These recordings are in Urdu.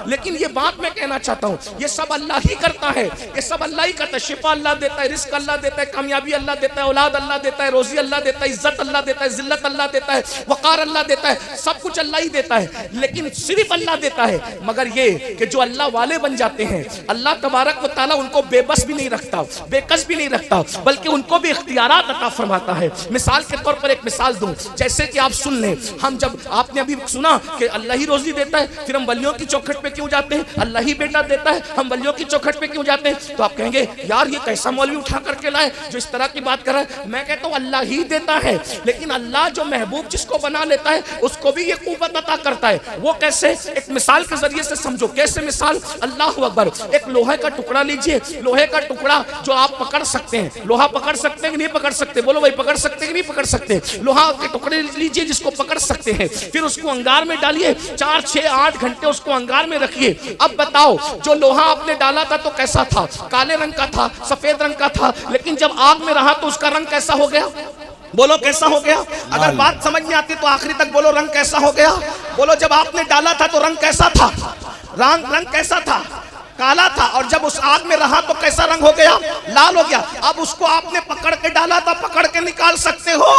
لیکن یہ بات میں کہنا چاہتا ہوں یہ سب اللہ ہی کرتا ہے، یہ سب اللہ ہی کرتا ہے. شفا اللہ دیتا ہے، رزق اللہ دیتا ہے، کامیابی اللہ دیتا ہے، اولاد اللہ دیتا ہے، روزی اللہ دیتا ہے، عزت اللہ دیتا ہے، ذلت اللہ دیتا ہے، وقار اللہ دیتا ہے، سب کچھ اللہ ہی دیتا ہے. لیکن صرف اللہ دیتا ہے، مگر یہ کہ جو اللہ والے بن جاتے ہیں اللہ تبارک و تعالیٰ ان کو بے بس بھی نہیں رکھتا، بے کس بھی نہیں رکھتا، بلکہ ان کو بھی اختیارات عطا فرماتا ہے. مثال کے طور پر ایک مثال دوں، جیسے کہ آپ سن لیں، ہم جب آپ نے ابھی سنا کہ اللہ ہی روزی دیتا ہے، پھر ہم ولیوں کی چوکھٹ پہ کیوں جاتے ہیں؟ اللہ ہی بیٹا دیتا ہے، ہم ولیوں کی چوکھٹ پہ کیوں جاتے ہیں؟ تو آپ کہیں گے یار یہ کیسا مولوی اٹھا کر کے لائے جو اس طرح کی بات کر رہا ہے. میں کہتا ہوں اللہ ہی دیتا ہے، لیکن اللہ جو محبوب جس کو بنا لیتا ہے اس کو بھی یہ قوت عطا کرتا ہے. وہ کیسے؟ ایک مثال کے ذریعے سے سمجھو. کیسے مثال؟ اللہ اکبر. ایک لوہے کا ٹکڑا لیجئے، لوہے کا ٹکڑا جو آپ پکڑ سکتے ہیں. لوہا پکڑ سکتے ہیں کہ نہیں پکڑ سکتے؟ بولو بھائی پکڑ سکتے کہ نہیں پکڑ سکتے؟ لوہا کے ٹکڑے لیجئے جس کو پکڑ سکتے ہیں، پھر اس کو انگار میں ڈالیے، 4 6 8 گھنٹے اس کو انگار میں رکھیے. اب بتاؤ جو لوہا آپ نے ڈالا تھا تو کیسا تھا؟ کالے رنگ کا تھا، سفید رنگ کا تھا، لیکن جب آگ میں رہا تو اس کا رنگ کیسا ہو گیا؟ بولو کیسا ہو گیا؟ اگر بات سمجھ میں آتی تو آخری تک بولو رنگ کیسا ہو گیا؟ بولو جب آپ نے ڈالا تھا تو رنگ کیسا تھا؟ رنگ کیسا تھا؟ کالا تھا. اور جب اس آگ میں رہا تو کیسا رنگ ہو گیا؟ لال ہو گیا. اب اس کو آپ نے پکڑ کے ڈالا تھا، پکڑ کے نکال سکتے ہو؟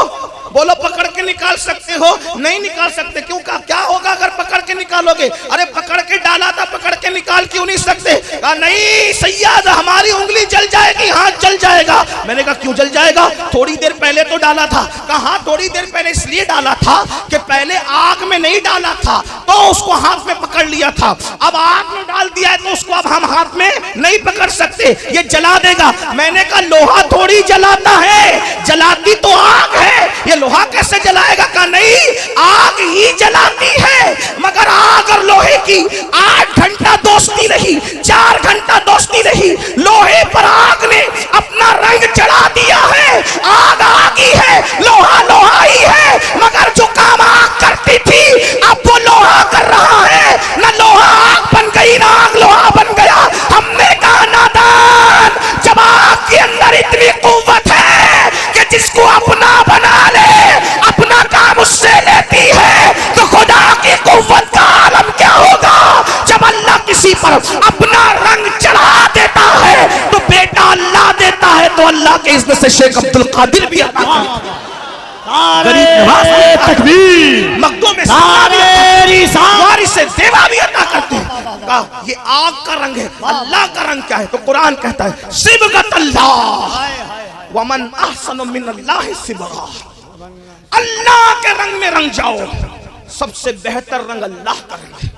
بولو پکڑ کے نکال سکتے ہو؟ نہیں نکال سکتے. کیوں؟ کیا ہوگا اگر پکڑ کے نکالو گے؟ ارے پکڑ کے ڈالا تھا، پکڑ کے نکال کیوں نہیں سکتے؟ کہا نہیں سیاد ہماری انگلی جل جائے گی. ہاتھ جل جائے گا. میں نے کہا کیوں جل جائے گا؟ تھوڑی دیر پہلے تو ڈالا تھا. کہا ہاں تھوڑی دیر پہلے اس لیے ڈالا تھا کہ پہلے آگ میں نہیں ڈالا تھا تو اس کو ہاتھ میں پکڑ لیا تھا. اب آگ میں ڈال دیا ہے تو اس کو اب ہم ہاتھ میں نہیں پکڑ سکتے، یہ جلا دے گا. میں نے کہا لوہا تھوڑی جلاتا ہے، جلاتی تو آگ ہے، یہ لوہا کیسے جلائے گا؟ کہا نہیں آگ ہی جلاتی ہے. مگر آگ اور لوہے کی 8 گھنٹہ دوستی رہی، 4 گھنٹہ دوستی رہی. لوہے پر آگ نے اپنا رنگ چڑھا دیا ہے. آگ آگ ہی ہے، لوہا لوہا ہی ہے، مگر جو کام آگ کرتی تھی اب وہ لوہا کر رہا ہے. نہ لوہا آگ بن گئی نہ آگ لوہا بن گیا. ہم نے کہا نادان، جب آگ کے اندر اتنی قوت ہے کہ جس کو اپنا بنا لے، اپنا کام اس سے لیتی ہے، تو خدا کی قوت کا عالم کیا ہوگا؟ جب اللہ کسی پر اپنا رنگ چڑھا دیتا ہے تو بیٹا اللہ دیتا ہے تو اللہ کے اذن سے شیخ عبد القادر بھی عطا کرتا ہے. تکبیر مقدوم وارث دیوا بھی عطا کرتے ہیں. کہا یہ آگ کا رنگ ہے، اللہ کا رنگ کیا ہے؟ تو قرآن کہتا ہے صبغۃ اللہ ومن احسن من اللہ صبغہ. اللہ کے رنگ میں رنگ جاؤ، سب سے بہتر رنگ اللہ کا رنگ ہے.